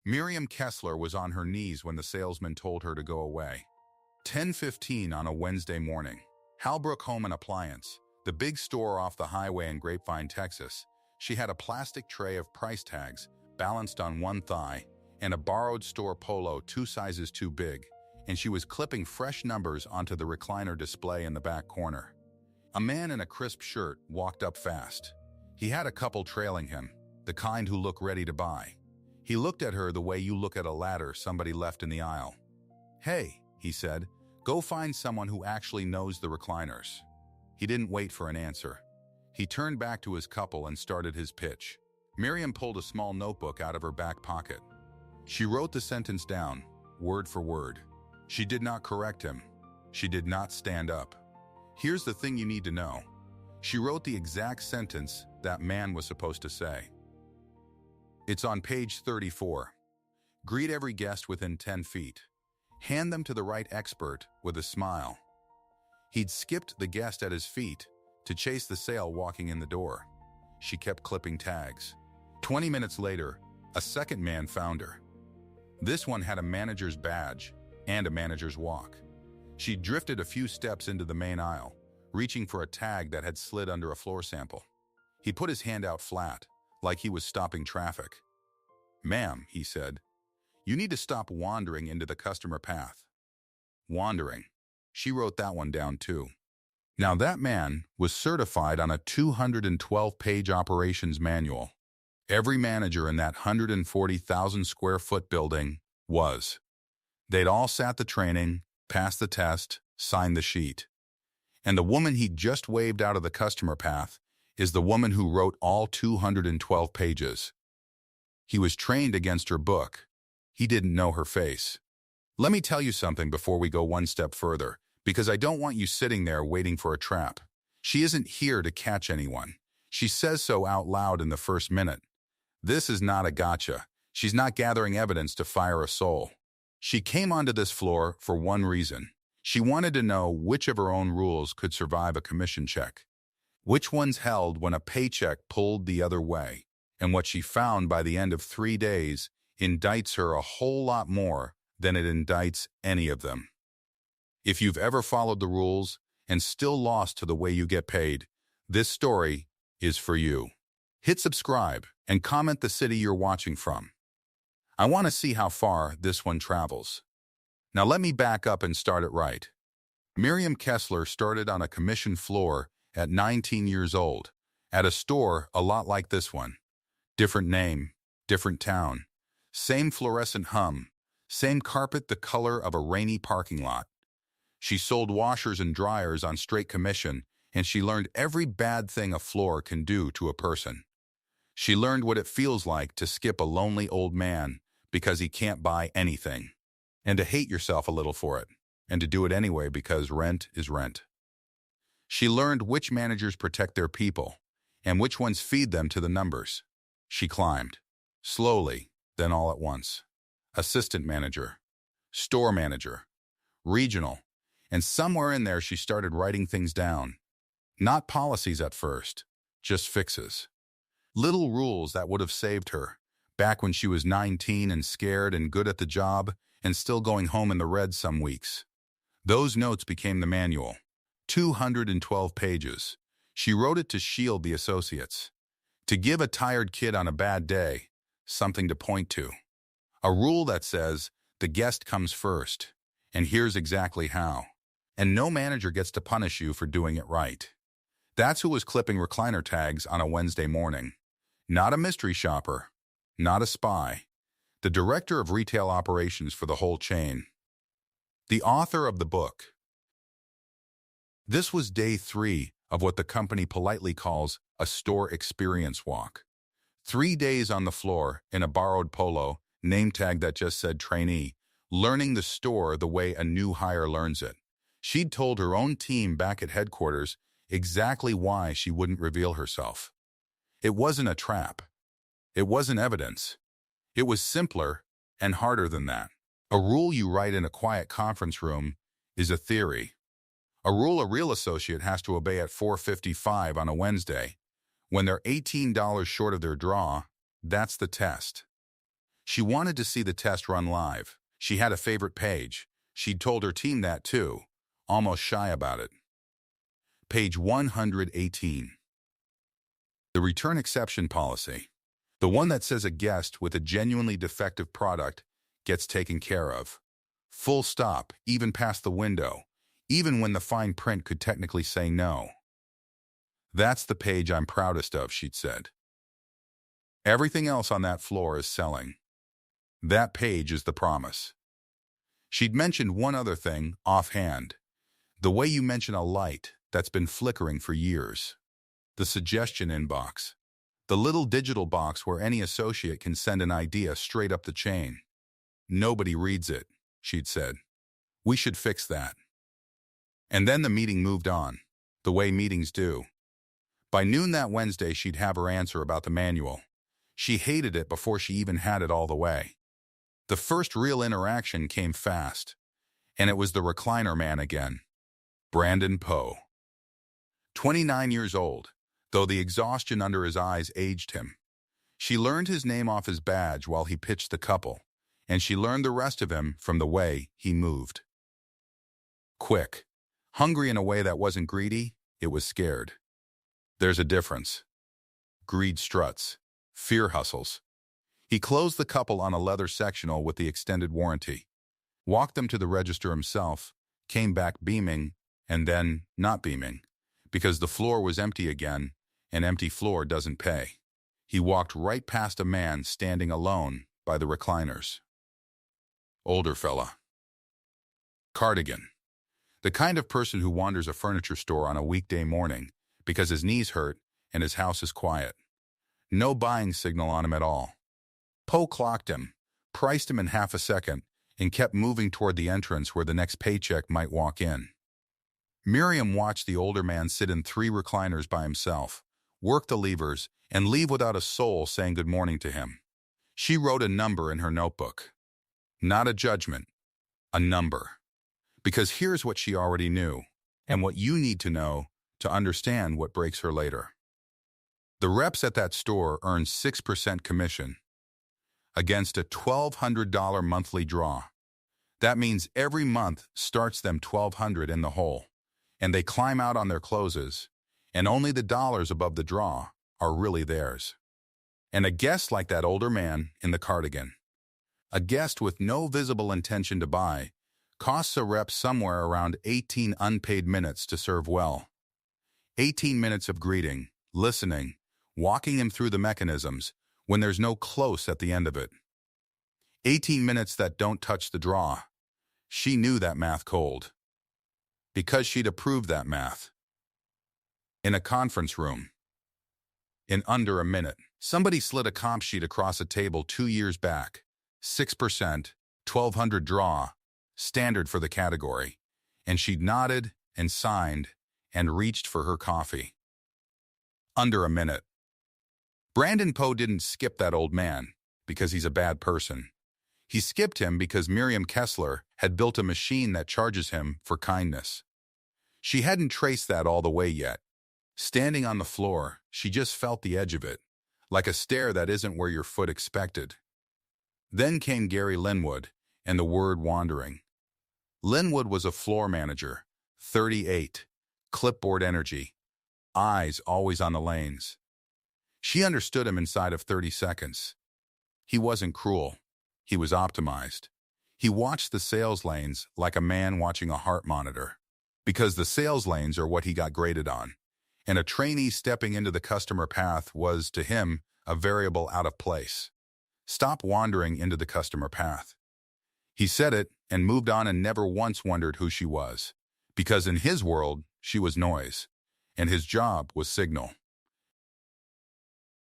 Miriam Kessler was on her knees when the salesman told her to go away. 10:15 on a Wednesday morning. Halbrook Home Appliance, the big store off the highway in Grapevine, Texas. She had a plastic tray of price tags balanced on one thigh and a borrowed store Polo 2 sizes too big, and she was clipping fresh numbers onto the recliner display in the back corner. A man in a crisp shirt walked up fast. He had a couple trailing him, the kind who look ready to buy. He looked at her the way you look at a ladder somebody left in the aisle. "Hey," he said, "go find someone who actually knows the recliners." He didn't wait for an answer. He turned back to his couple and started his pitch. Miriam pulled a small notebook out of her back pocket. She wrote the sentence down, word for word. She did not correct him. She did not stand up. "Here's the thing you need to know." She wrote the exact sentence that man was supposed to say. It's on page 34. Greet every guest within 10 feet. Hand them to the right expert with a smile. He'd skipped the guest at his feet to chase the sale walking in the door. She kept clipping tags. 20 minutes later, a second man found her. This one had a manager's badge and a manager's walk. She drifted a few steps into the main aisle, reaching for a tag that had slid under a floor sample. He put his hand out flat, like he was stopping traffic. "Ma'am," he said, "you need to stop wandering into the customer path." Wandering. She wrote that one down too. Now that man was certified on a 212-page operations manual. Every manager in that 140,000 square foot building was. They'd all sat the training, passed the test, signed the sheet. And the woman he'd just waved out of the customer path is the woman who wrote all 212 pages. He was trained against her book. He didn't know her face. Let me tell you something before we go one step further, because I don't want you sitting there waiting for a trap. She isn't here to catch anyone. She says so out loud in the first minute. This is not a gotcha. She's not gathering evidence to fire a soul. She came onto this floor for one reason. She wanted to know which of her own rules could survive a commission check. Which ones held when a paycheck pulled the other way, and what she found by the end of 3 days indicts her a whole lot more than it indicts any of them. If you've ever followed the rules and still lost to the way you get paid, this story is for you. Hit subscribe and comment the city you're watching from. I want to see how far this one travels. Now let me back up and start it right. Miriam Kessler started on a commission floor at 19 years old, at a store a lot like this one. Different name, different town. Same fluorescent hum, same carpet the color of a rainy parking lot. She sold washers and dryers on straight commission, and she learned every bad thing a floor can do to a person. She learned what it feels like to skip a lonely old man because he can't buy anything, and to hate yourself a little for it, and to do it anyway because rent is rent. She learned which managers protect their people, and which ones feed them to the numbers. She climbed, slowly, then all at once. Assistant manager, store manager, regional, and somewhere in there she started writing things down. Not policies at first, just fixes. Little rules that would have saved her, back when she was 19 and scared and good at the job and still going home in the red some weeks. Those notes became the manual. 212 pages. She wrote it to shield the associates. To give a tired kid on a bad day something to point to. A rule that says the guest comes first, and here's exactly how. And no manager gets to punish you for doing it right. That's who was clipping recliner tags on a Wednesday morning. Not a mystery shopper, not a spy. The director of retail operations for the whole chain. The author of the book. This was day 3 of what the company politely calls a store experience walk. 3 days on the floor in a borrowed Polo, name tag that just said trainee, learning the store the way a new hire learns it. She'd told her own team back at headquarters exactly why she wouldn't reveal herself. It wasn't a trap. It wasn't evidence. It was simpler and harder than that. A rule you write in a quiet conference room is a theory. A rule a real associate has to obey at 4:55 on a Wednesday. When they're $18 short of their draw, that's the test. She wanted to see the test run live. She had a favorite page. She'd told her team that too, almost shy about it. Page 118. The return exception policy. The one that says a guest with a genuinely defective product gets taken care of. Full stop, even past the window, even when the fine print could technically say no. That's the page I'm proudest of, she'd said. Everything else on that floor is selling. That page is the promise. She'd mentioned one other thing, offhand. The way you mention a light that's been flickering for years. The suggestion inbox. The little digital box where any associate can send an idea straight up the chain. Nobody reads it, she'd said. We should fix that. And then the meeting moved on, the way meetings do. By noon that Wednesday, she'd have her answer about the manual. She hated it before she even had it all the way. The first real interaction came fast, and it was the recliner man again, Brandon Poe. 29 years old, though the exhaustion under his eyes aged him. She learned his name off his badge while he pitched the couple, and she learned the rest of him from the way he moved. Quick, hungry in a way that wasn't greedy, it was scared. There's a difference. Greed struts. Fear hustles. He closed the couple on a leather sectional with the extended warranty, walked them to the register himself, came back beaming, and then not beaming, because the floor was empty again. An empty floor doesn't pay. He walked right past a man standing alone by the recliners. Older fella. Cardigan. The kind of person who wanders a furniture store on a weekday morning because his knees hurt and his house is quiet. No buying signal on him at all. Poe clocked him, priced him in half a second, and kept moving toward the entrance where the next paycheck might walk in. Miriam watched the older man sit in 3 recliners by himself, work the levers, and leave without a soul saying good morning to him. She wrote a number in her notebook. Not a judgment, a number. Because here's what she already knew, and what you need to know to understand what breaks her later. The reps at that store earn 6% commission against a $1,200 monthly draw. That means every month starts them $1,200 in the hole, and they climb out on their closes, and only the dollars above the draw are really theirs. And a guest like that older man in the cardigan, a guest with no visible intention to buy, costs a rep somewhere around 18 unpaid minutes to serve well. 18 minutes of greeting, listening, walking him through the mechanisms when there's no close at the end of it. 18 minutes that don't touch the draw. She knew that math cold. Because she'd approved that math. In a conference room. In under a minute, somebody slid a comp sheet across a table 2 years back. 6%, 1,200 draw, standard for the category. And she'd nodded and signed and reached for her coffee. Under a minute. Brandon Poe didn't skip that old man because he's a bad person. He skipped him because Miriam Kessler had built a machine that charges him for kindness. She hadn't traced that all the way yet. Standing on the floor, she just felt the edge of it, like a stair that isn't where your foot expected. Then came Gary Linwood and the word wandering. Linwood was a floor manager, 38, clipboard energy, eyes always on the lanes. She understood him inside of 30 seconds. He wasn't cruel. He was optimized. He watched the sales lanes like a man watching a heart monitor, because the sales lanes are what he got graded on, and a trainee stepping into the customer path was, to him, a variable out of place. Stop wandering into the customer path. He said it and moved on and never once wondered who she was, because in his world, she was noise, and his job was signal.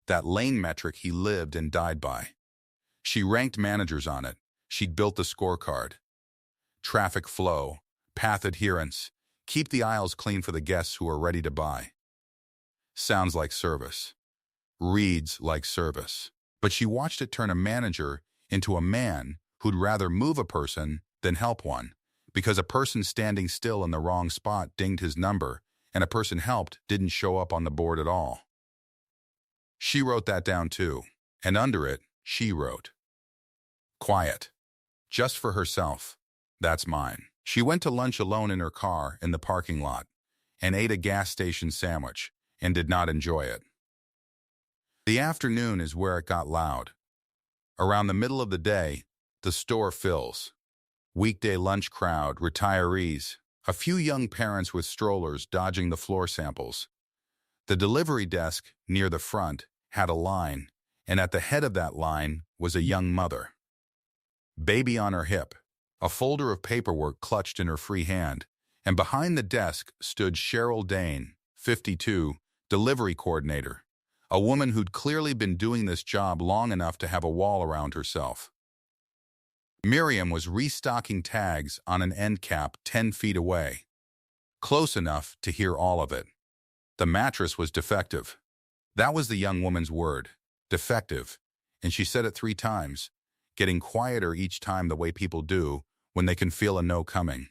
That lane metric he lived and died by. She ranked managers on it. She'd built the scorecard. Traffic flow, path adherence, keep the aisles clean for the guests who are ready to buy. Sounds like service. Reads like service. But she watched it turn a manager into a man who'd rather move a person than help one, because a person standing still in the wrong spot dinged his number, and a person helped didn't show up on the board at all. She wrote that down too, and under it, she wrote, Quiet. Just for herself. That's mine. She went to lunch alone in her car in the parking lot and ate a gas station sandwich and did not enjoy it. The afternoon is where it got loud. Around the middle of the day, the store fills. Weekday lunch crowd, retirees, a few young parents with strollers dodging the floor samples. The delivery desk near the front had a line, and at the head of that line was a young mother. Baby on her hip, a folder of paperwork clutched in her free hand, and behind the desk stood Cheryl Dane, 52, delivery coordinator, a woman who'd clearly been doing this job long enough to have a wall around herself. Miriam was restocking tags on an end cap 10 feet away, close enough to hear all of it. The mattress was defective. That was the young woman's word, defective, and she said it 3 times, getting quieter each time the way people do when they can feel a no coming.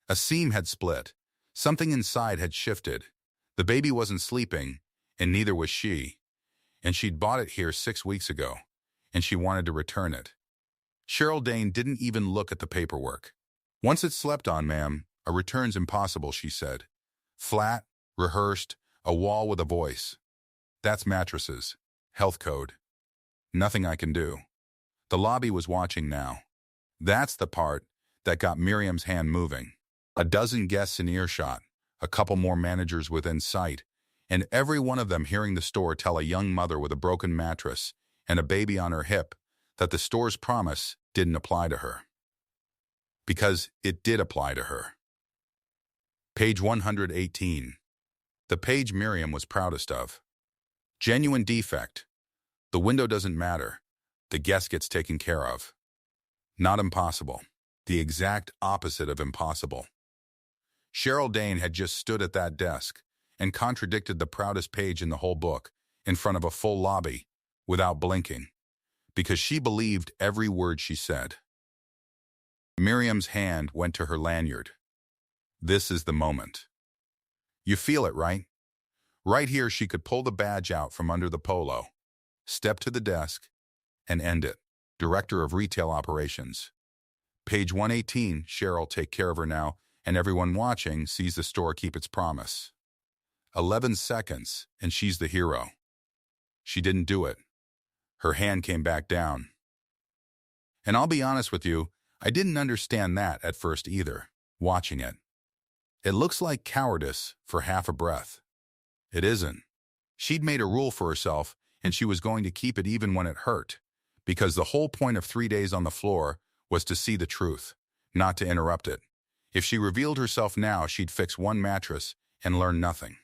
A seam had split. Something inside had shifted. The baby wasn't sleeping, and neither was she. And she'd bought it here 6 weeks ago, and she wanted to return it. Cheryl Dane didn't even look at the paperwork. Once it's slept on, ma'am, a return's impossible, she said. Flat, rehearsed, a wall with a voice. That's mattresses. Health code. Nothing I can do. The lobby was watching now. That's the part that got Miriam's hand moving. A dozen guests in earshot, a couple more managers within sight, and every one of them hearing the store tell a young mother with a broken mattress and a baby on her hip that the store's promise didn't apply to her. Because it did apply to her. Page 118. The page Miriam was proudest of. Genuine defect. The window doesn't matter. The guest gets taken care of. Not impossible. The exact opposite of impossible. Cheryl Dane had just stood at that desk and contradicted the proudest page in the whole book in front of a full lobby without blinking, because she believed every word she said. Miriam's hand went to her lanyard. This is the moment. You feel it, right? Right here she could pull the badge out from under the polo, step to the desk, and end it. Director of Retail Operations. Page 118, Cheryl, take care of her now, and everyone watching sees the store keep its promise. 11 seconds, and she's the hero. She didn't do it. Her hand came back down. And I'll be honest with you, I didn't understand that at first either, watching it. It looks like cowardice for half a breath. It isn't. She'd made a rule for herself, and she was going to keep it even when it hurt, because the whole point of 3 days on the floor was to see the truth, not to interrupt it. If she revealed herself now, she'd fix one mattress and learn nothing.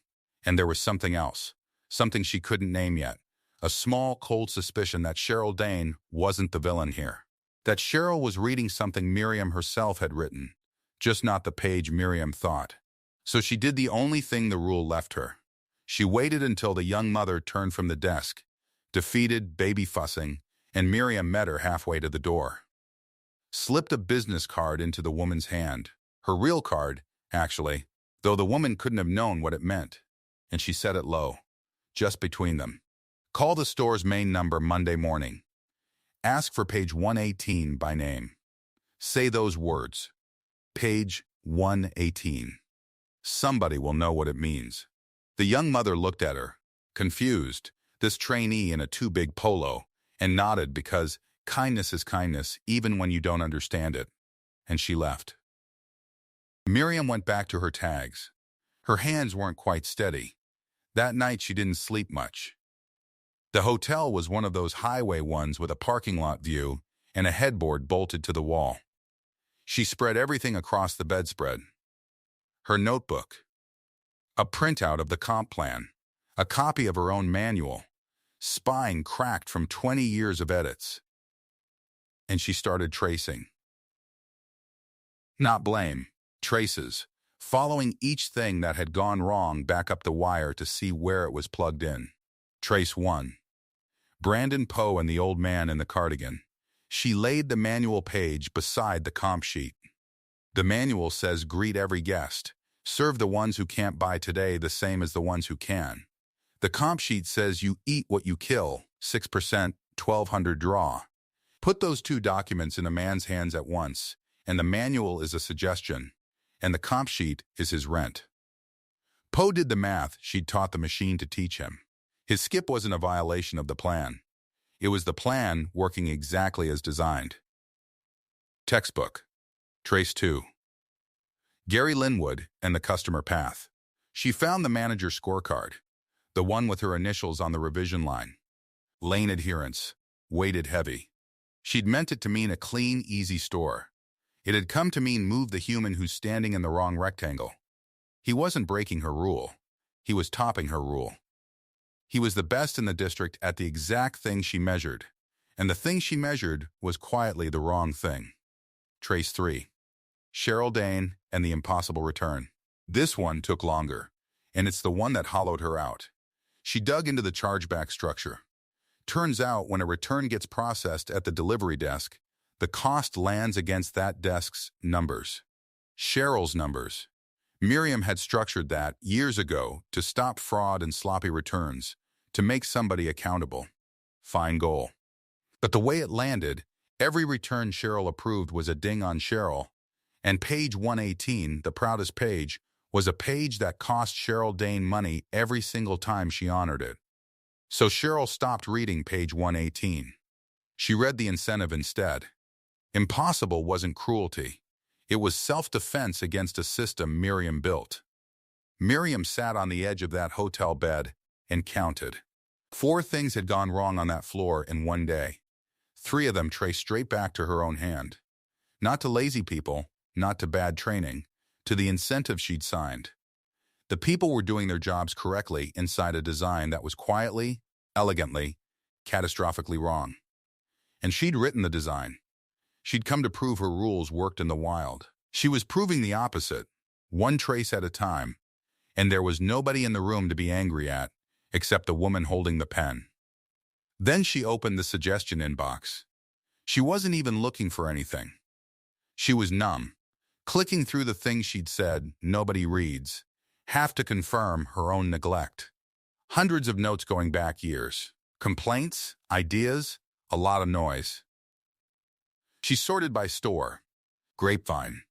And there was something else, something she couldn't name yet, a small, cold suspicion that Cheryl Dane wasn't the villain here, that Cheryl was reading something Miriam herself had written, just not the page Miriam thought. So she did the only thing the rule left her. She waited until the young mother turned from the desk, defeated, baby fussing, and Miriam met her halfway to the door. Slipped a business card into the woman's hand. Her real card, actually, though the woman couldn't have known what it meant. And she said it low, just between them. Call the store's main number Monday morning. Ask for page 118 by name. Say those words. Page 118. Somebody will know what it means. The young mother looked at her, confused, this trainee in a too big polo, and nodded because kindness is kindness even when you don't understand it. And she left. Miriam went back to her tags. Her hands weren't quite steady. That night she didn't sleep much. The hotel was one of those highway ones with a parking lot view and a headboard bolted to the wall. She spread everything across the bedspread. Her notebook, a printout of the comp plan, a copy of her own manual, spine cracked from 20 years of edits. And she started tracing. Not blame, traces, following each thing that had gone wrong back up the wire to see where it was plugged in. Trace 1. Brandon Poe and the old man in the cardigan. She laid the manual page beside the comp sheet. The manual says greet every guest. Serve the ones who can't buy today the same as the ones who can. The comp sheet says you eat what you kill, 6%, 1,200 draw. Put those two documents in a man's hands at once, and the manual is a suggestion, and the comp sheet is his rent. Poe did the math she'd taught the machine to teach him. His skip wasn't a violation of the plan. It was the plan working exactly as designed. Textbook. Trace 2. Gary Linwood and the customer path. She found the manager's scorecard, the one with her initials on the revision line. Lane adherence. Weighted heavy. She'd meant it to mean a clean, easy store. It had come to mean move the human who's standing in the wrong rectangle. He wasn't breaking her rule. He was topping her rule. He was the best in the district at the exact thing she measured, and the thing she measured was quietly the wrong thing. Trace 3. Cheryl Dane and the impossible return. This one took longer, and it's the one that hollowed her out. She dug into the chargeback structure. Turns out when a return gets processed at the delivery desk, the cost lands against that desk's numbers. Cheryl's numbers. Miriam had structured that years ago to stop fraud and sloppy returns, to make somebody accountable. Fine goal. But the way it landed, every return Cheryl approved was a ding on Cheryl, and page 118, the proudest page, was a page that cost Cheryl Dane money every single time she honored it. So Cheryl stopped reading page 118. She read the incentive instead. Impossible wasn't cruelty. It was self-defense against a system Miriam built. Miriam sat on the edge of that hotel bed and counted. 4 things had gone wrong on that floor in one day. 3 of them traced straight back to her own hand. Not to lazy people, not to bad training, to the incentive she'd signed. The people were doing their jobs correctly inside a design that was quietly, elegantly, catastrophically wrong. And she'd written the design. She'd come to prove her rules worked in the wild. She was proving the opposite, one trace at a time, and there was nobody in the room to be angry at, except the woman holding the pen. Then she opened the suggestion inbox. She wasn't even looking for anything. She was numb, clicking through the things she'd said nobody reads, half to confirm her own neglect. Hundreds of notes going back years. Complaints, ideas, a lot of noise. She sorted by store, Grapevine,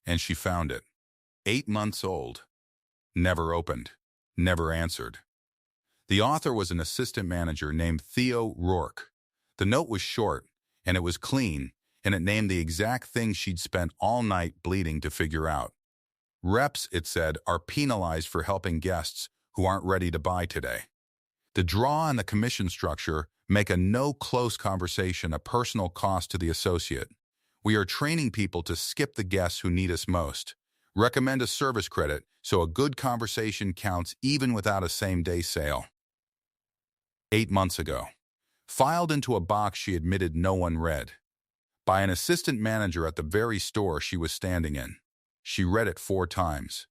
and she found it. 8 months old. Never opened. Never answered. The author was an assistant manager named Theo Rourke. The note was short, and it was clean, and it named the exact thing she'd spent all night bleeding to figure out. Reps, it said, are penalized for helping guests who aren't ready to buy today. The draw and the commission structure make a no-close conversation a personal cost to the associate. We are training people to skip the guests who need us most. Recommend a service credit so a good conversation counts even without a same-day sale. 8 months ago. Filed into a box she admitted no one read. By an assistant manager at the very store she was standing in. She read it 4 times.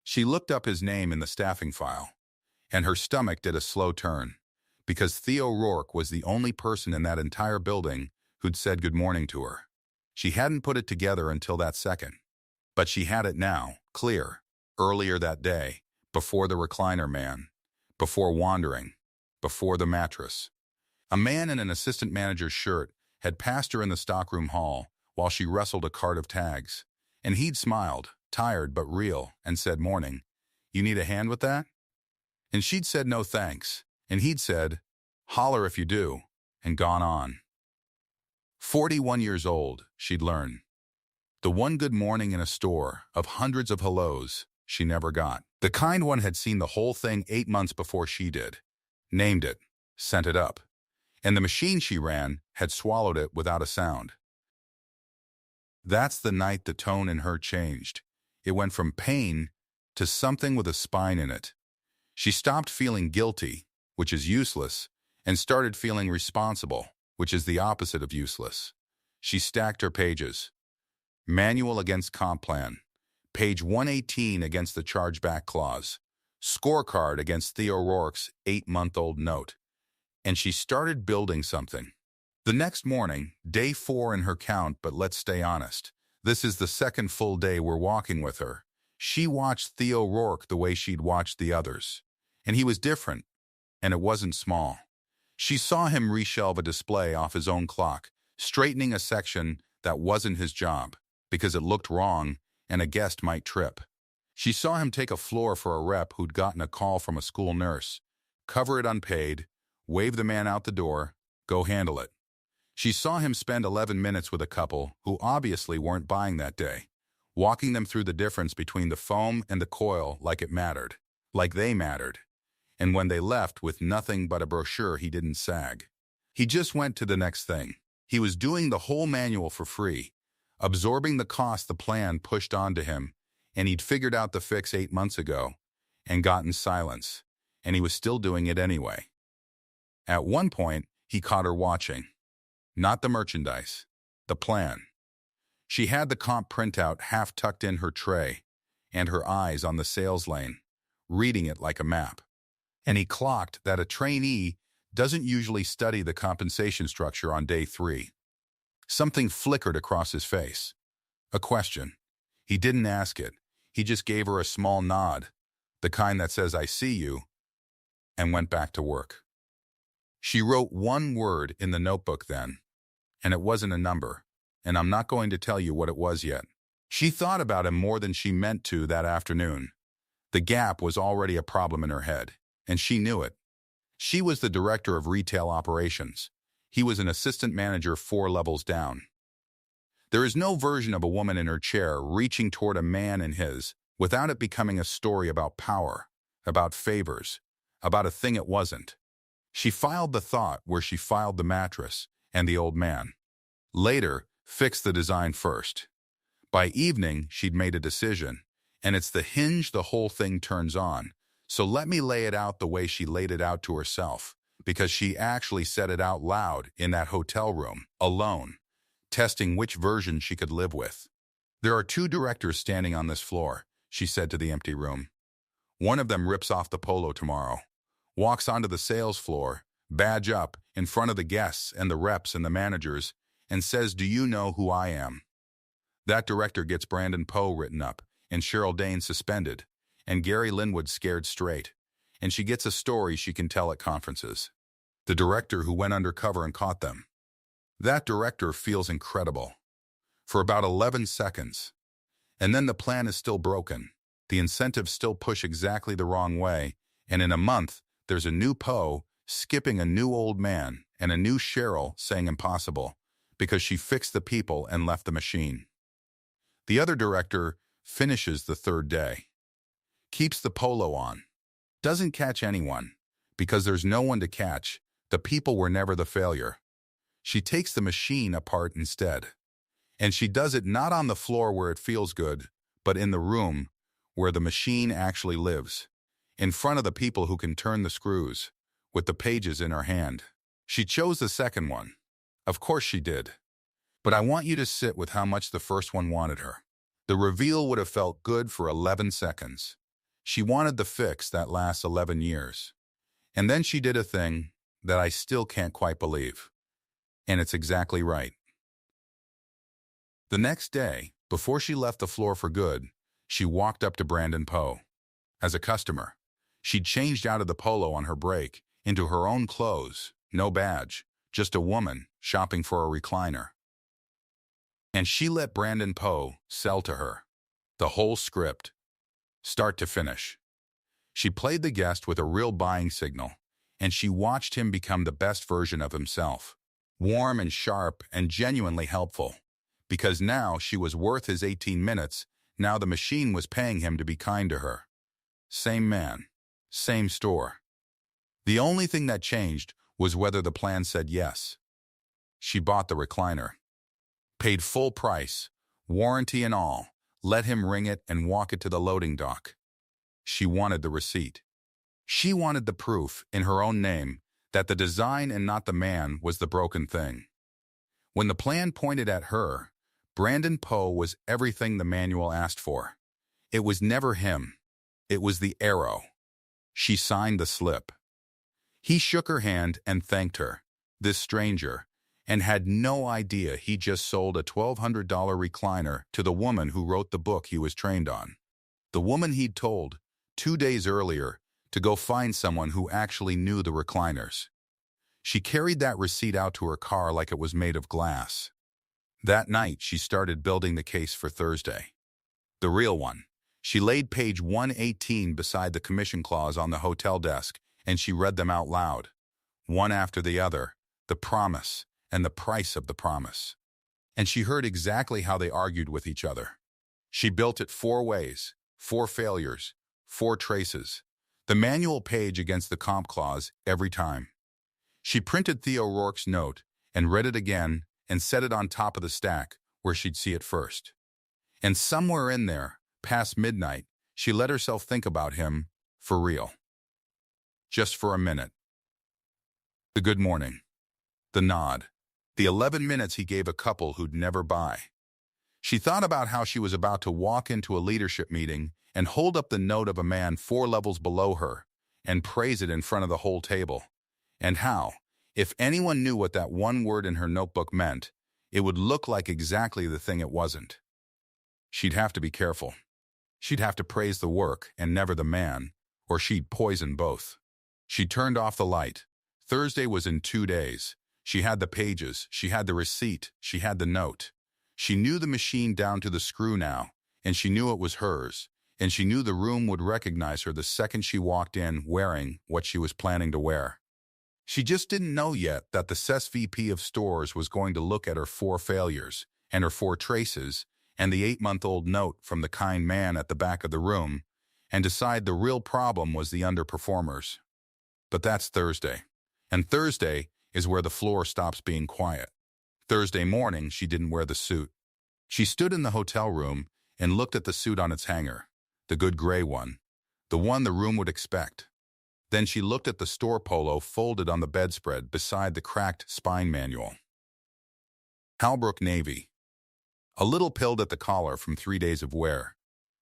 She looked up his name in the staffing file, and her stomach did a slow turn, because Theo Rourke was the only person in that entire building who'd said good morning to her. She hadn't put it together until that second. But she had it now, clear, earlier that day, before the recliner man, before wandering, before the mattress. A man in an assistant manager's shirt had passed her in the stockroom hall while she wrestled a cart of tags, and he'd smiled, tired but real, and said, "Morning. You need a hand with that?" And she'd said no thanks, and he'd said, "Holler if you do," and gone on. 41 years old, she'd learned. The one good morning in a store of hundreds of hellos she never got. The kind one had seen the whole thing 8 months before she did, named it, sent it up, and the machine she ran had swallowed it without a sound. That's the night the tone in her changed. It went from pain to something with a spine in it. She stopped feeling guilty, which is useless, and started feeling responsible, which is the opposite of useless. She stacked her pages. Manual against comp plan. Page 118 against the chargeback clause. Scorecard against Theo Rourke's 8-month-old note. And she started building something. The next morning, day 4 in her count, but let's stay honest. This is the second full day we're walking with her. She watched Theo Rourke the way she'd watched the others. And he was different, and it wasn't small. She saw him reshelve a display off his own clock, straightening a section that wasn't his job because it looked wrong and a guest might trip. She saw him take a floor for a rep who'd gotten a call from a school nurse, cover it unpaid, wave the man out the door, go handle it. She saw him spend 11 minutes with a couple who obviously weren't buying that day, walking them through the difference between the foam and the coil like it mattered, like they mattered. And when they left with nothing but a brochure, he didn't sag. He just went to the next thing. He was doing the whole manual for free, absorbing the cost the plan pushed onto him, and he'd figured out the fix 8 months ago and gotten silence, and he was still doing it anyway. At one point, he caught her watching. Not the merchandise, the plan. She had the comp printout half tucked in her tray and her eyes on the sales lane, reading it like a map. And he clocked that a trainee doesn't usually study the compensation structure on day 3. Something flickered across his face. A question. He didn't ask it. He just gave her a small nod, the kind that says, "I see you," and went back to work. She wrote one word in the notebook then, and it wasn't a number, and I'm not going to tell you what it was yet. She thought about him more than she meant to that afternoon. The gap was already a problem in her head, and she knew it. She was the director of retail operations. He was an assistant manager 4 levels down. There is no version of a woman in her chair reaching toward a man in his without it becoming a story about power, about favors, about a thing it wasn't. She filed the thought where she filed the mattress and the old man. Later, fixed the design first. By evening, she'd made a decision, and it's the hinge the whole thing turns on. So let me lay it out the way she laid it out to herself, because she actually said it out loud in that hotel room, alone, testing which version she could live with. "There are 2 directors standing on this floor," she said to the empty room. "One of them rips off the Polo tomorrow, walks onto the sales floor, badge up, in front of the guests and the reps and the managers, and says, 'Do you know who I am?' That director gets Brandon Poe written up, and Cheryl Dane suspended, and Gary Linwood scared straight, and she gets a story she can tell at conferences. The director who went undercover and caught them. That director feels incredible. For about 11 seconds. And then the plan is still broken. The incentives still push exactly the wrong way, and in a month, there's a new Poe skipping a new old man and a new Cheryl saying impossible, because she fixed the people and left the machine. The other director finishes the 3rd day. Keeps the Polo on. Doesn't catch anyone, because there's no one to catch. The people were never the failure. She takes the machine apart instead. And she does it not on the floor where it feels good, but in the room where the machine actually lives, in front of the people who can turn the screws, with the pages in her hand. She chose the second one. Of course she did. But I want you to sit with how much the first one wanted her. The reveal would have felt good for 11 seconds. She wanted the fix that lasts 11 years. And then she did a thing that I still can't quite believe. And it's exactly right. The next day, before she left the floor for good, she walked up to Brandon Poe. As a customer, she'd changed out of the Polo on her break into her own clothes, no badge, just a woman shopping for a recliner. And she let Brandon Poe sell to her the whole script, start to finish. She played the guest with a real buying signal, and she watched him become the best version of himself, warm and sharp and genuinely helpful. Because now she was worth his 18 minutes, now the machine was paying him to be kind to her. Same man, same store. The only thing that changed was whether the plan said yes. She bought the recliner. Paid full price, warranty and all, let him ring it and walk it to the loading dock. She wanted the receipt. She wanted the proof, in her own name, that the design and not the man was the broken thing. When the plan pointed at her, Brandon Poe was everything the manual asked for. It was never him. It was the arrow. She signed the slip. He shook her hand and thanked her, this stranger, and had no idea he just sold a $1,200 recliner to the woman who wrote the book he was trained on. The woman he'd told, 2 days earlier, to go find someone who actually knew the recliners. She carried that receipt out to her car like it was made of glass. That night, she started building the case for Thursday. The real one. She laid page 118 beside the commission clause on the hotel desk, and she read them out loud, one after the other, the promise and the price of the promise. And she heard exactly how they argued with each other. She built it 4 ways, 4 failures, 4 traces. The manual page against the comp clause every time. She printed Theo Rourke's note and read it again and set it on top of the stack where she'd see it first. And somewhere in there, past midnight, she let herself think about him for real. Just for a minute. The good morning. The nod. The 11 minutes he gave a couple who'd never buy. She thought about how she was about to walk into a leadership meeting and hold up the note of a man 4 levels below her and praise it in front of the whole table. And how, if anyone knew what that one word in her notebook meant, it would look like exactly the thing it wasn't. She'd have to be careful. She'd have to praise the work and never the man, or she'd poison both. She turned off the light. Thursday was in 2 days. She had the pages, she had the receipt, she had the note. She knew the machine down to the screw now, and she knew it was hers, and she knew the room would recognize her the second she walked in wearing what she was planning to wear. She just didn't know yet that the SVP of stores was going to look at her 4 failures and her 4 traces and the 8-month-old note from the kind man at the back of the room and decide the real problem was the underperformers. But that's Thursday. And Thursday is where the floor stops being quiet. Thursday morning, she didn't wear the suit. She stood in the hotel room and looked at the suit on its hanger, the good gray one, the one the room would expect. Then she looked at the store polo folded on the bedspread beside the cracked spine manual. Halbrook Navy. A little pilled at the collar from 3 days of wear.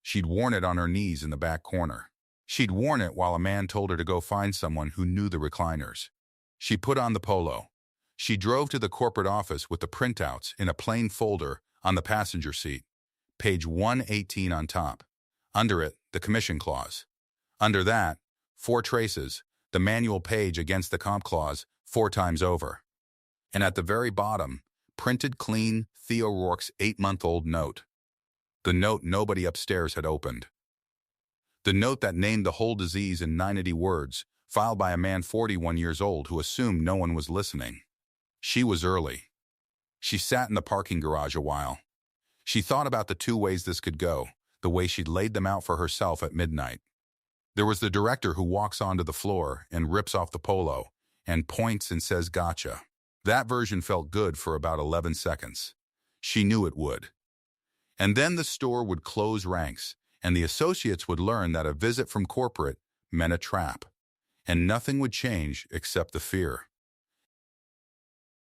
She'd worn it on her knees in the back corner. She'd worn it while a man told her to go find someone who knew the recliners. She put on the polo. She drove to the corporate office with the printouts in a plain folder on the passenger seat. Page 118 on top. Under it, the commission clause. Under that, 4 traces, the manual page against the comp clause 4 times over. And at the very bottom, printed clean Theo Rourke's 8-month-old note. The note nobody upstairs had opened. The note that named the whole disease in 90 words, filed by a man 41 years old who assumed no one was listening. She was early. She sat in the parking garage a while. She thought about the 2 ways this could go, the way she'd laid them out for herself at midnight. There was the director who walks onto the floor and rips off the polo and points and says, "Gotcha." That version felt good for about 11 seconds. She knew it would. And then the store would close ranks, and the associates would learn that a visit from corporate meant a trap, and nothing would change except the fear.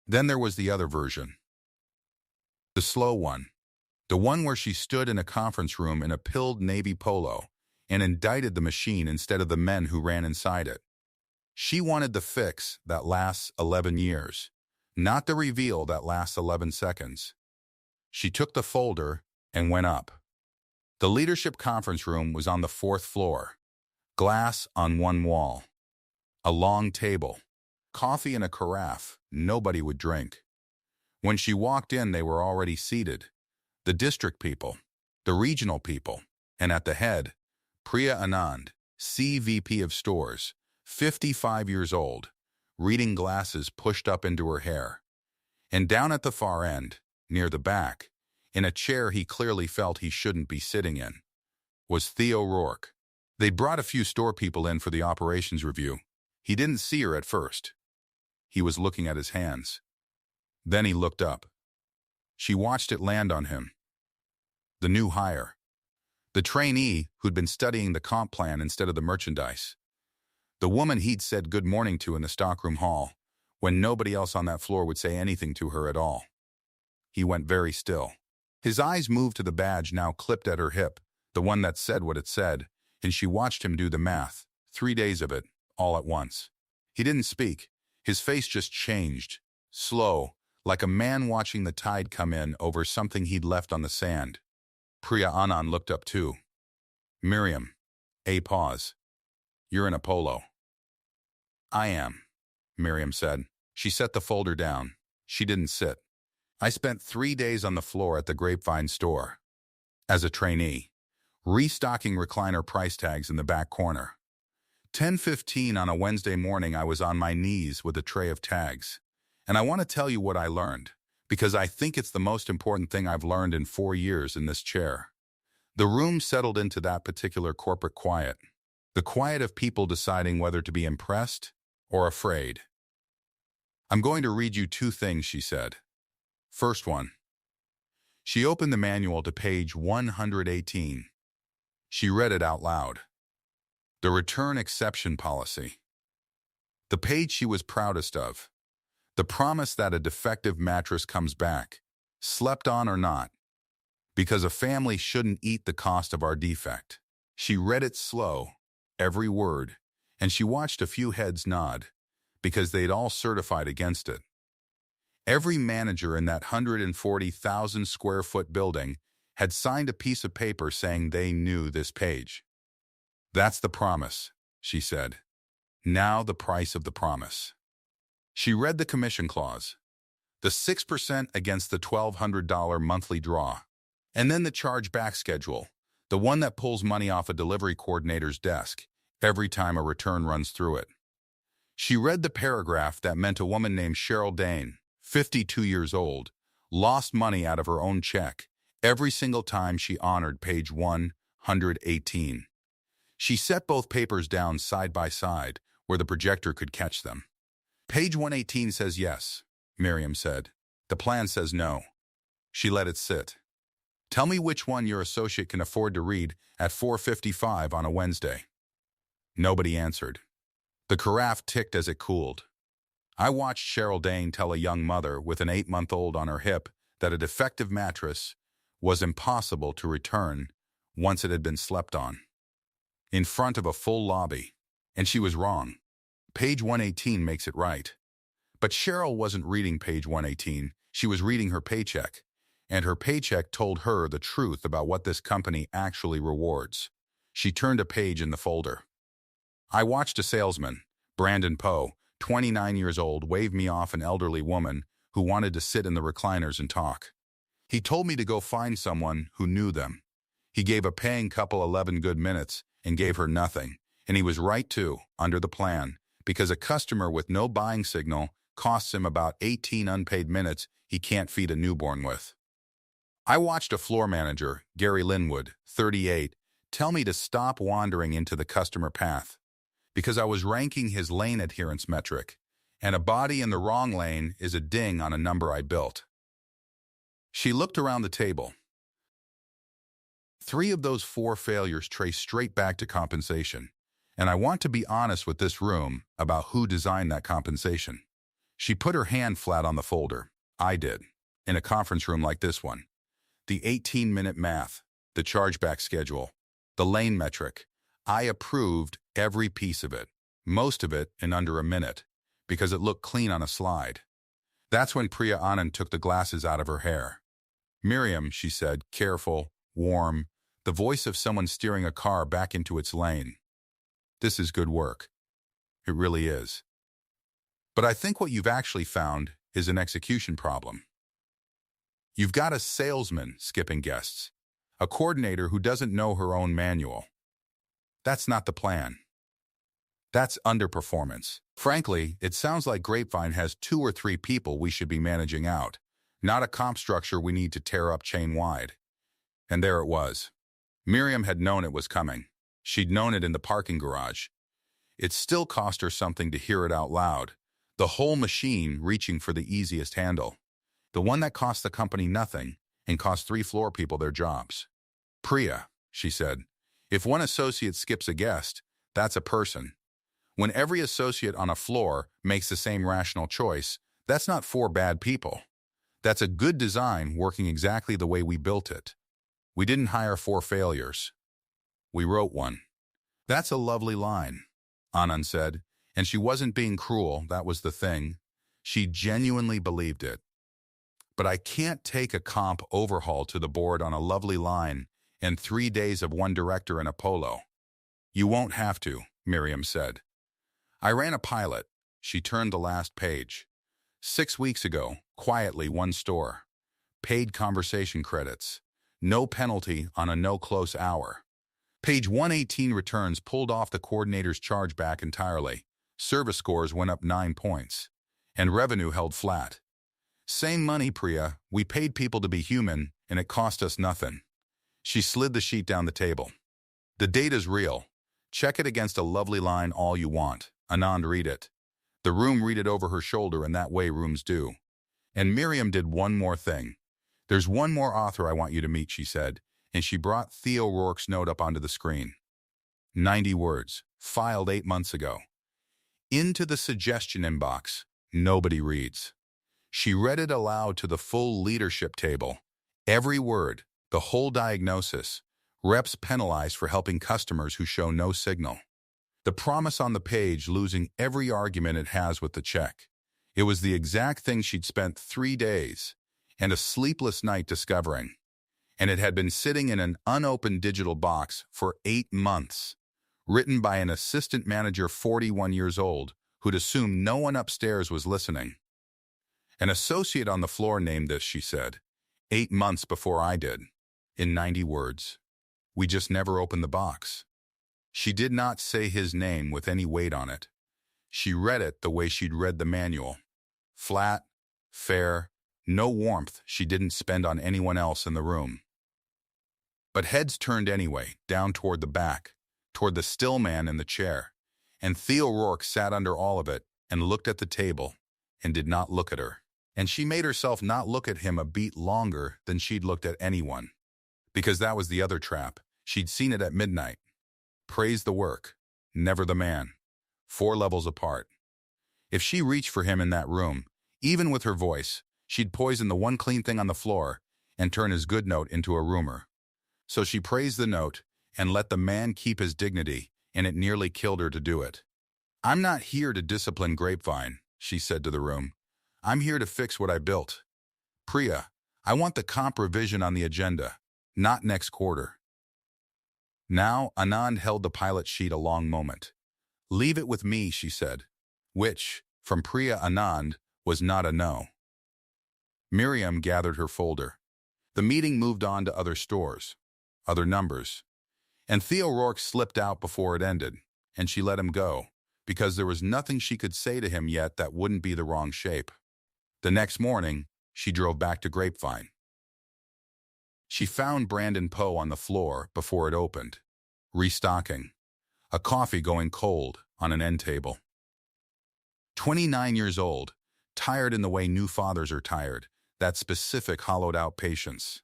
Then there was the other version. The slow one. The one where she stood in a conference room in a pilled navy polo and indicted the machine instead of the men who ran inside it. She wanted the fix that lasts 11 years, not the reveal that lasts 11 seconds. She took the folder and went up. The leadership conference room was on the 4th floor. Glass on one wall. A long table. Coffee in a carafe nobody would drink. When she walked in, they were already seated. The district people, the regional people, and at the head, Priya Anand, CVP of stores, 55 years old, reading glasses pushed up into her hair. And down at the far end, near the back, in a chair he clearly felt he shouldn't be sitting in, was Theo Rourke. They'd brought a few store people in for the operations review. He didn't see her at first. He was looking at his hands. Then he looked up. She watched it land on him. The new hire. The trainee who'd been studying the comp plan instead of the merchandise. The woman he'd said good morning to in the stockroom hall, when nobody else on that floor would say anything to her at all. He went very still. His eyes moved to the badge now clipped at her hip, the one that said what it said, and she watched him do the math, 3 days of it, all at once. He didn't speak. His face just changed, slow, like a man watching the tide come in over something he'd left on the sand. Priya Anand looked up too. "Miriam." A pause. "You're in a polo." "I am," Miriam said. She set the folder down. She didn't sit. I spent 3 days on the floor at the Grapevine store as a trainee, restocking recliner price tags in the back corner. 10:15 on a Wednesday morning, I was on my knees with a tray of tags. And I want to tell you what I learned, because I think it's the most important thing I've learned in 4 years in this chair. The room settled into that particular corporate quiet, the quiet of people deciding whether to be impressed or afraid. I'm going to read you 2 things, she said. First one. She opened the manual to page 118. She read it out loud. The return exception policy. The page she was proudest of. The promise that a defective mattress comes back, slept on or not, because a family shouldn't eat the cost of our defect. She read it slow, every word, and she watched a few heads nod, because they'd all certified against it. Every manager in that 140,000 square foot building had signed a piece of paper saying they knew this page. That's the promise, she said. Now the price of the promise. She read the commission clause, the 6% against the $1,200 monthly draw, and then the chargeback schedule, the one that pulls money off a delivery coordinator's desk every time a return runs through it. She read the paragraph that meant a woman named Cheryl Dane, 52 years old, lost money out of her own check every single time she honored page 118. She set both papers down side by side where the projector could catch them. Page 118 says yes, Miriam said. The plan says no. She let it sit. Tell me which one your associate can afford to read at 4:55 on a Wednesday. Nobody answered. The carafe ticked as it cooled. I watched Cheryl Dane tell a young mother with an 8-month-old on her hip that a defective mattress was impossible to return once it had been slept on. In front of a full lobby. And she was wrong. Page 118 makes it right. But Cheryl wasn't reading page 118. She was reading her paycheck. And her paycheck told her the truth about what this company actually rewards. She turned a page in the folder. I watched a salesman, Brandon Poe, 29 years old, wave me off an elderly woman who wanted to sit in the recliners and talk. He told me to go find someone who knew them. He gave a paying couple 11 good minutes and gave her nothing. And he was right too, under the plan, because a customer with no buying signal costs him about 18 unpaid minutes he can't feed a newborn with. I watched a floor manager, Gary Linwood, 38, tell me to stop wandering into the customer path, because I was ranking his lane adherence metric, and a body in the wrong lane is a ding on a number I built. She looked around the table. 3 of those 4 failures trace straight back to compensation, and I want to be honest with this room about who designed that compensation. She put her hand flat on the folder. I did, in a conference room like this one. The 18-minute math, the chargeback schedule, the lane metric. I approved every piece of it, most of it in under a minute, because it looked clean on a slide. That's when Priya Anand took the glasses out of her hair. Miriam, she said, careful, warm, the voice of someone steering a car back into its lane. This is good work. It really is. But I think what you've actually found is an execution problem. You've got a salesman skipping guests, a coordinator who doesn't know her own manual. That's not the plan. That's underperformance. Frankly, it sounds like Grapevine has 2 or 3 people we should be managing out, not a comp structure we need to tear up chain-wide. And there it was. Miriam had known it was coming. She'd known it in the parking garage. It still cost her something to hear it out loud, the whole machine reaching for the easiest handle, the one that cost the company nothing and cost 3 floor people their jobs. Priya, she said, if one associate skips a guest, that's a person. When every associate on a floor makes the same rational choice, that's not 4 bad people. That's a good design working exactly the way we built it. We didn't hire 4 failures. We wrote one. That's a lovely line, Anand said, and she wasn't being cruel, that was the thing. She genuinely believed it. But I can't take a comp overhaul to the board on a lovely line and 3 days of one director in a Polo. You won't have to, Miriam said. I ran a pilot. She turned the last page. 6 weeks ago, quietly, one store. Paid conversation credits. No penalty on a no close hour. Page 118 returns pulled off the coordinator's chargeback entirely. Service scores went up 9 points. And revenue held flat. Same money, Priya. We paid people to be human, and it cost us nothing. She slid the sheet down the table. The data's real. Check it against a lovely line all you want. Anand read it. The room read it over her shoulder, and that way rooms do. And Miriam did one more thing. There's one more author I want you to meet, she said, and she brought Theo Rourke's note up onto the screen. 90 words, filed 8 months ago. Into the suggestion inbox. Nobody reads. She read it aloud to the full leadership table. Every word, the whole diagnosis. Reps penalized for helping customers who show no signal. The promise on the page losing every argument it has with the check. It was the exact thing she'd spent 3 days and a sleepless night discovering. And it had been sitting in an unopened digital box for 8 months. Written by an assistant manager 41 years old who'd assumed no one upstairs was listening. An associate on the floor named this, she said, 8 months before I did, in 90 words. We just never opened the box. She did not say his name with any weight on it. She read it the way she'd read the manual. Flat, fair, no warmth she didn't spend on anyone else in the room. But heads turned anyway, down toward the back, toward the still man in the chair, and Theo Rourke sat under all of it and looked at the table and did not look at her. And she made herself not look at him a beat longer than she'd looked at anyone. Because that was the other trap. She'd seen it at midnight. Praise the work, never the man. 4 levels apart. If she reached for him in that room, even with her voice, she'd poison the one clean thing on the floor and turn his good note into a rumor. So she praised the note and let the man keep his dignity, and it nearly killed her to do it. I'm not here to discipline Grapevine, she said to the room. I'm here to fix what I built. Priya, I want the comp revision on the agenda, not next quarter. Now, Anand held the pilot sheet a long moment. Leave it with me, she said, which, from Priya Anand, was not a no. Miriam gathered her folder. The meeting moved on to other stores, other numbers. And Theo Rourke slipped out before it ended, and she let him go, because there was nothing she could say to him yet that wouldn't be the wrong shape. The next morning, she drove back to Grapevine. She found Brandon Poe on the floor before it opened, restocking, a coffee going cold on an end table. 29 years old, tired in the way new fathers are tired, that specific hollowed-out patience.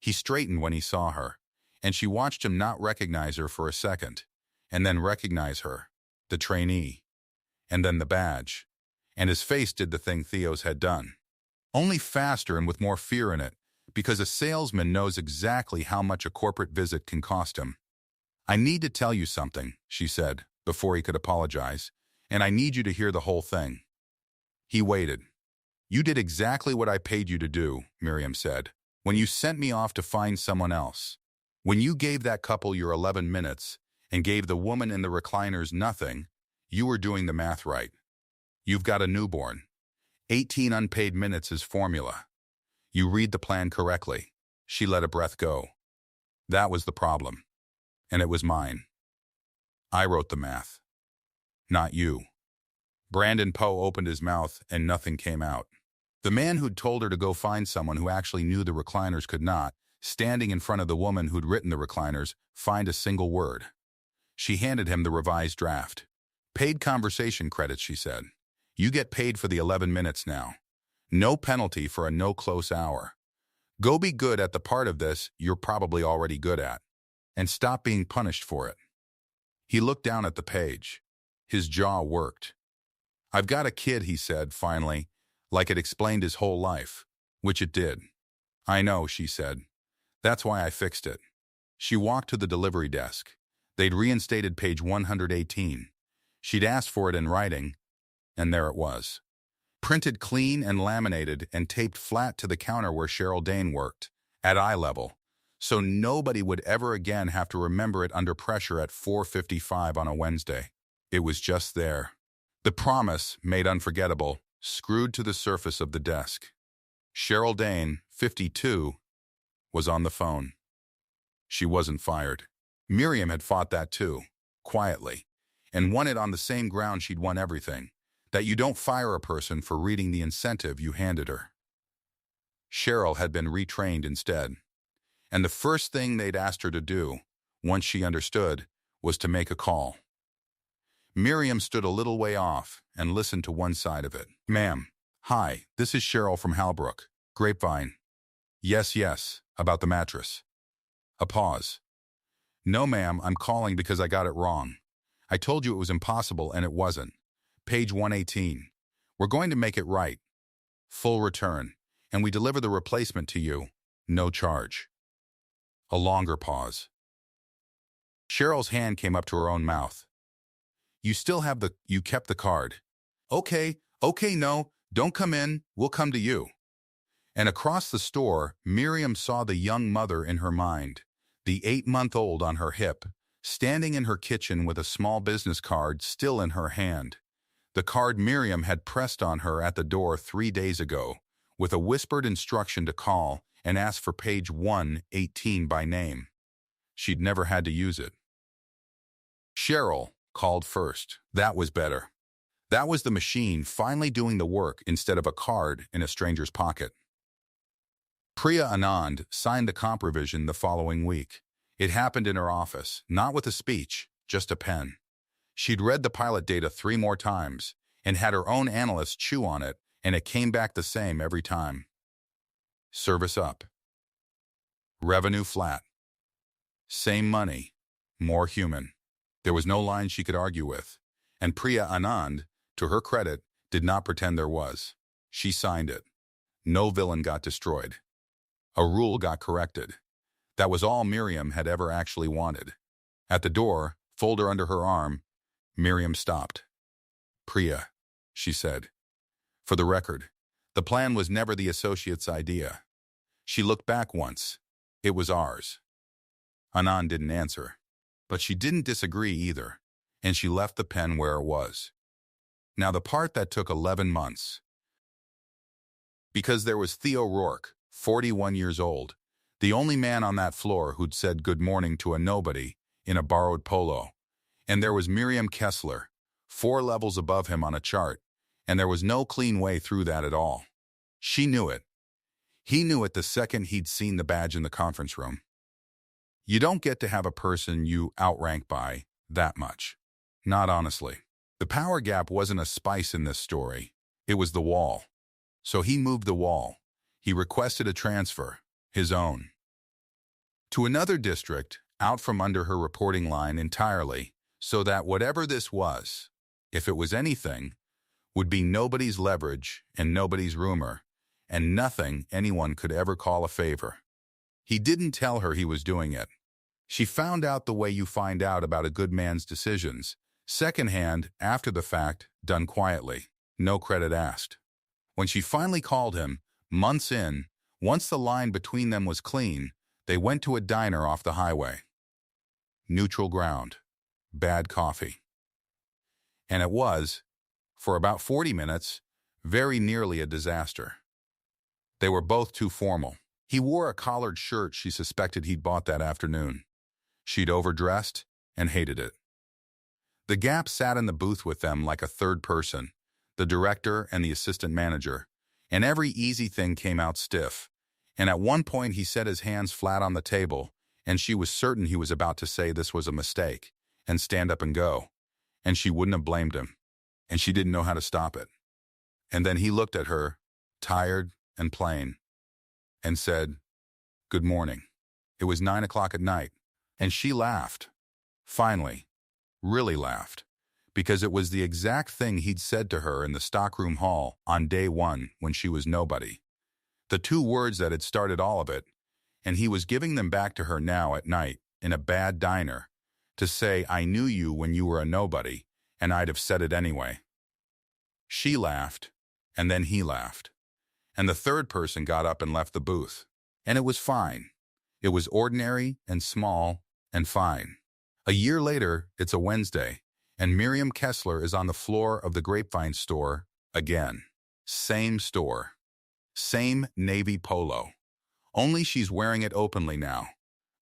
He straightened when he saw her, and she watched him not recognize her for a second, and then recognize her, the trainee, and then the badge. And his face did the thing Theo's had done. Only faster and with more fear in it, because a salesman knows exactly how much a corporate visit can cost him. I need to tell you something, she said, before he could apologize, and I need you to hear the whole thing. He waited. You did exactly what I paid you to do, Miriam said, when you sent me off to find someone else. When you gave that couple your 11 minutes and gave the woman in the recliners nothing, you were doing the math right. You've got a newborn. 18 unpaid minutes is formula. You read the plan correctly. She let a breath go. That was the problem. And it was mine. I wrote the math. Not you. Brandon Poe opened his mouth and nothing came out. The man who'd told her to go find someone who actually knew the recliners could not, standing in front of the woman who'd written the recliners, find a single word. She handed him the revised draft. Paid conversation credits, she said. You get paid for the 11 minutes now. No penalty for a no close hour. Go be good at the part of this you're probably already good at, and stop being punished for it. He looked down at the page. His jaw worked. I've got a kid, he said, finally, like it explained his whole life, which it did. I know, she said. That's why I fixed it. She walked to the delivery desk. They'd reinstated page 118. She'd asked for it in writing, and there it was. Printed clean and laminated and taped flat to the counter where Cheryl Dane worked, at eye level, so nobody would ever again have to remember it under pressure at 4:55 on a Wednesday. It was just there. The promise, made unforgettable, screwed to the surface of the desk. Cheryl Dane, 52, was on the phone. She wasn't fired. Miriam had fought that too, quietly, and won it on the same ground she'd won everything, that you don't fire a person for reading the incentive you handed her. Cheryl had been retrained instead, and the first thing they'd asked her to do, once she understood, was to make a call. Miriam stood a little way off and listened to one side of it. "Ma'am, hi, this is Cheryl from Halbrook, Grapevine. Yes, about the mattress." A pause. "No, ma'am, I'm calling because I got it wrong. I told you it was impossible and it wasn't. Page 118. We're going to make it right. Full return, and we deliver the replacement to you. No charge." A longer pause. Cheryl's hand came up to her own mouth. You kept the card." Okay, no, don't come in, we'll come to you." And across the store, Miriam saw the young mother in her mind, the 8-month-old on her hip, standing in her kitchen with a small business card still in her hand. The card Miriam had pressed on her at the door 3 days ago, with a whispered instruction to call and ask for page 118 by name. She'd never had to use it. Cheryl called first. That was better. That was the machine finally doing the work instead of a card in a stranger's pocket. Priya Anand signed the comp revision the following week. It happened in her office, not with a speech, just a pen. She'd read the pilot data 3 more times and had her own analysts chew on it, and it came back the same every time. Service up. Revenue flat. Same money, more human. There was no line she could argue with, and Priya Anand, to her credit, did not pretend there was. She signed it. No villain got destroyed. A rule got corrected. That was all Miriam had ever actually wanted. At the door, folder under her arm, Miriam stopped. "Priya," she said. "For the record, the plan was never the associate's idea." She looked back once. It was ours. Anand didn't answer, but she didn't disagree either, and she left the pen where it was. Now the part that took 11 months. Because there was Theo Rourke, 41 years old, the only man on that floor who'd said good morning to a nobody in a borrowed Polo. And there was Miriam Kessler, 4 levels above him on a chart, and there was no clean way through that at all. She knew it. He knew it the second he'd seen the badge in the conference room. You don't get to have a person you outrank by that much. Not honestly. The power gap wasn't a spice in this story. It was the wall. So he moved the wall. He requested a transfer, his own, to another district, out from under her reporting line entirely, so that whatever this was, if it was anything, would be nobody's leverage and nobody's rumor, and nothing anyone could ever call a favor. He didn't tell her he was doing it. She found out the way you find out about a good man's decisions, secondhand, after the fact, done quietly, no credit asked. When she finally called him, months in, once the line between them was clean, they went to a diner off the highway. Neutral ground. Bad coffee. And it was, for about 40 minutes, very nearly a disaster. They were both too formal. He wore a collared shirt she suspected he'd bought that afternoon. She'd overdressed and hated it. The Gap sat in the booth with them like a third person, the director and the assistant manager, and every easy thing came out stiff. And at one point he set his hands flat on the table, and she was certain he was about to say this was a mistake, and stand up and go. And she wouldn't have blamed him, and she didn't know how to stop it. And then he looked at her, tired and plain, and said, "Good morning." It was 9 o'clock at night, and she laughed. Finally, really laughed, because it was the exact thing he'd said to her in the stockroom hall on day 1 when she was nobody. The 2 words that had started all of it, and he was giving them back to her now at night in a bad diner to say, "I knew you when you were a nobody, and I'd have said it anyway." She laughed, and then he laughed. And the third person got up and left the booth. And it was fine. It was ordinary and small and fine. A year later, it's a Wednesday, and Miriam Kessler is on the floor of the Grapevine store again. Same store. Same navy polo. Only she's wearing it openly now.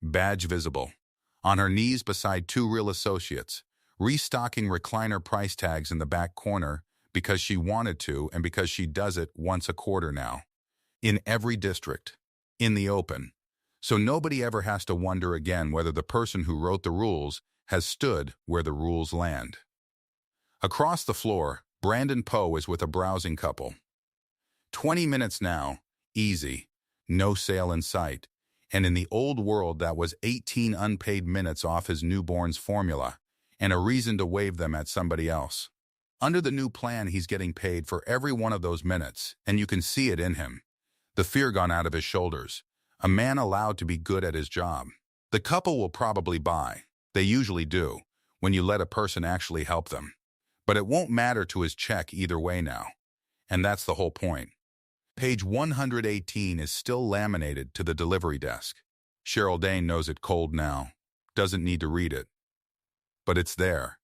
Badge visible. On her knees beside two real associates, restocking recliner price tags in the back corner because she wanted to and because she does it once a quarter now. In every district. In the open. So nobody ever has to wonder again whether the person who wrote the rules has stood where the rules land. Across the floor, Brandon Poe is with a browsing couple. 20 minutes now, easy, no sale in sight, and in the old world that was 18 unpaid minutes off his newborn's formula, and a reason to wave them at somebody else. Under the new plan, he's getting paid for every one of those minutes, and you can see it in him. The fear gone out of his shoulders. A man allowed to be good at his job. The couple will probably buy. They usually do, when you let a person actually help them. But it won't matter to his check either way now. And that's the whole point. Page 118 is still laminated to the delivery desk. Cheryl Dane knows it cold now. Doesn't need to read it. But it's there.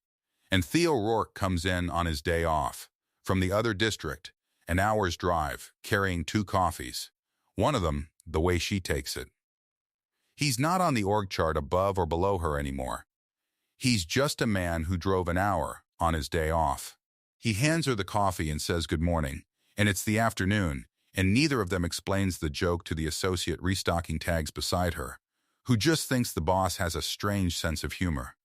And Theo Rourke comes in on his day off, from the other district, an hour's drive, carrying 2 coffees. One of them, the way she takes it. He's not on the org chart above or below her anymore. He's just a man who drove an hour on his day off. He hands her the coffee and says good morning, and it's the afternoon, and neither of them explains the joke to the associate restocking tags beside her, who just thinks the boss has a strange sense of humor.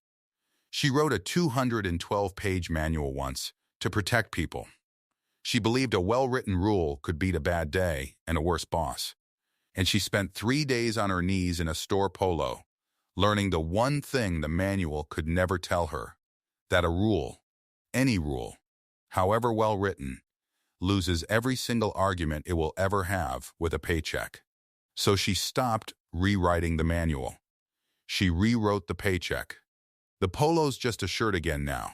She wrote a 212-page manual once to protect people. She believed a well-written rule could beat a bad day and a worse boss. And she spent 3 days on her knees in a store polo, learning the one thing the manual could never tell her, that a rule, any rule, however well written, loses every single argument it will ever have with a paycheck. So she stopped rewriting the manual. She rewrote the paycheck. The polo's just a shirt again now.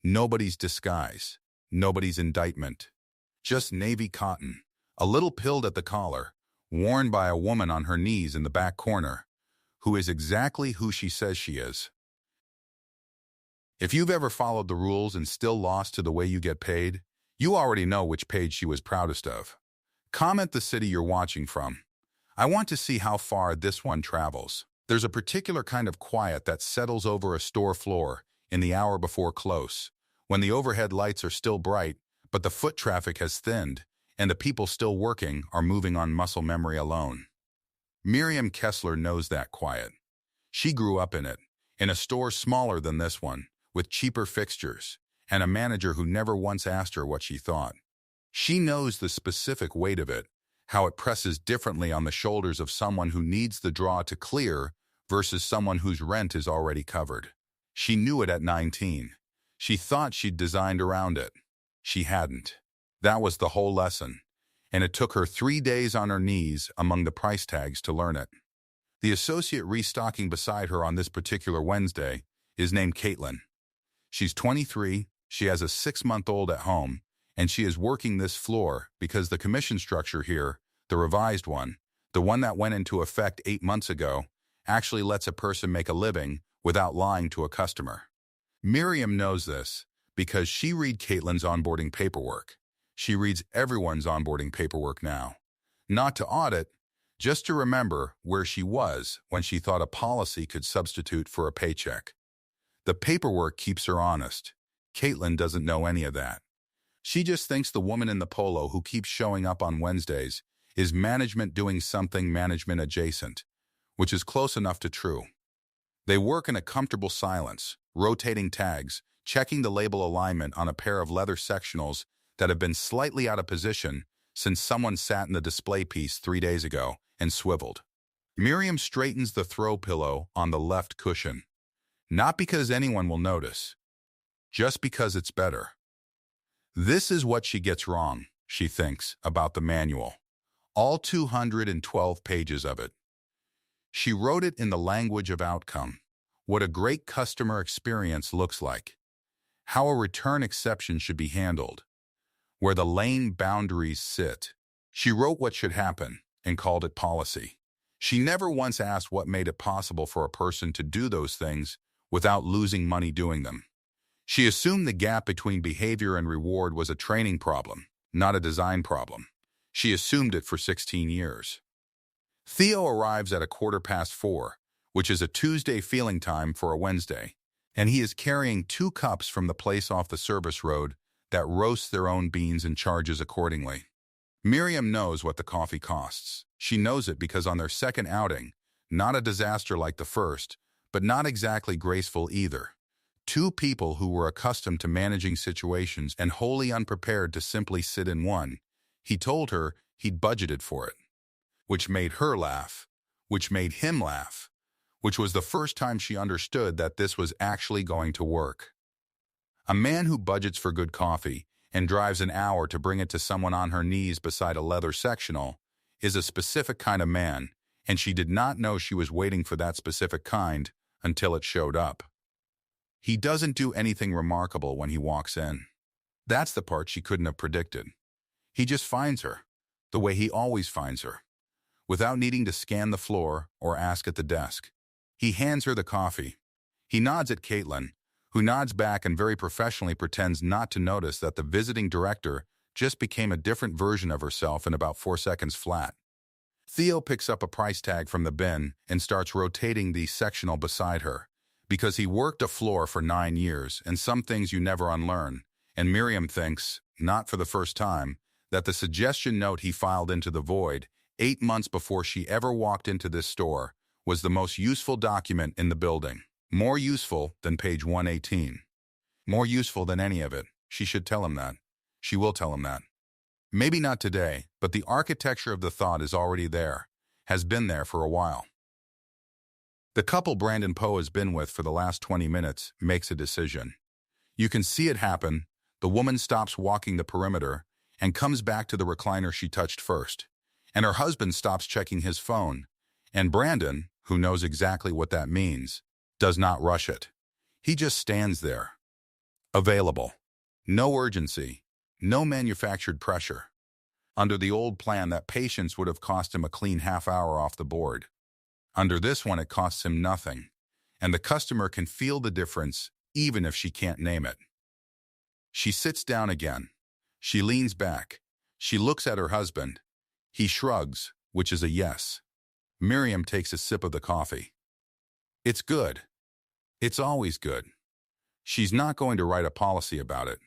Nobody's disguise, nobody's indictment. Just navy cotton, a little pilled at the collar, worn by a woman on her knees in the back corner, who is exactly who she says she is. If you've ever followed the rules and still lost to the way you get paid, you already know which page she was proudest of. Comment the city you're watching from. I want to see how far this one travels. There's a particular kind of quiet that settles over a store floor in the hour before close, when the overhead lights are still bright, but the foot traffic has thinned, and the people still working are moving on muscle memory alone. Miriam Kessler knows that quiet. She grew up in it, in a store smaller than this one, with cheaper fixtures, and a manager who never once asked her what she thought. She knows the specific weight of it, how it presses differently on the shoulders of someone who needs the draw to clear versus someone whose rent is already covered. She knew it at 19. She thought she'd designed around it. She hadn't. That was the whole lesson, and it took her 3 days on her knees among the price tags to learn it. The associate restocking beside her on this particular Wednesday is named Caitlin. She's 23, she has a 6-month-old at home, and she is working this floor because the commission structure here, the revised one, the one that went into effect 8 months ago, actually lets a person make a living without lying to a customer. Miriam knows this because she reads Caitlin's onboarding paperwork. She reads everyone's onboarding paperwork now. Not to audit, just to remember where she was when she thought a policy could substitute for a paycheck. The paperwork keeps her honest. Caitlin doesn't know any of that. She just thinks the woman in the polo who keeps showing up on Wednesdays is management doing something management adjacent, which is close enough to true. They work in a comfortable silence, rotating tags, checking the label alignment on a pair of leather sectionals that have been slightly out of position since someone sat in the display piece 3 days ago and swiveled. Miriam straightens the throw pillow on the left cushion. Not because anyone will notice, just because it's better. This is what she gets wrong, she thinks, about the manual. All 212 pages of it. She wrote it in the language of outcome, what a great customer experience looks like, how a return exception should be handled, where the lane boundaries sit. She wrote what should happen and called it policy. She never once asked what made it possible for a person to do those things without losing money doing them. She assumed the gap between behavior and reward was a training problem, not a design problem. She assumed it for 16 years. Theo arrives at 4:15, which is a Tuesday feeling time for a Wednesday, and he is carrying 2 cups from the place off the service road that roasts their own beans and charges accordingly. Miriam knows what the coffee costs. She knows it because on their second outing, not a disaster like the first, but not exactly graceful either. 2 people who were accustomed to managing situations and wholly unprepared to simply sit in one. He told her he'd budgeted for it, which made her laugh, which made him laugh, which was the first time she understood that this was actually going to work. A man who budgets for good coffee and drives an hour to bring it to someone on her knees beside a leather sectional is a specific kind of man, and she did not know she was waiting for that specific kind until it showed up. He doesn't do anything remarkable when he walks in. That's the part she couldn't have predicted. He just finds her, the way he always finds her, without needing to scan the floor or ask at the desk. He hands her the coffee. He nods at Caitlin, who nods back and very professionally pretends not to notice that the visiting director just became a different version of herself in about 4 seconds flat. Theo picks up a price tag from the bin and starts rotating the sectional beside her, because he worked a floor for 9 years and some things you never unlearn, and Miriam thinks, not for the first time, that the suggestion note he filed into the void 8 months before she ever walked into this store was the most useful document in the building. More useful than page 118. More useful than any of it. She should tell him that. She will tell him that. Maybe not today, but the architecture of the thought is already there, has been there for a while. The couple Brandon Poe has been with for the last 20 minutes makes a decision. You can see it happen. The woman stops walking the perimeter and comes back to the recliner she touched first. And her husband stops checking his phone. And Brandon, who knows exactly what that means, does not rush it. He just stands there. Available. No urgency. No manufactured pressure. Under the old plan, that patience would have cost him a clean half hour off the board. Under this one, it costs him nothing. And the customer can feel the difference even if she can't name it. She sits down again. She leans back. She looks at her husband. He shrugs, which is a yes. Miriam takes a sip of the coffee. It's good. It's always good. She's not going to write a policy about it.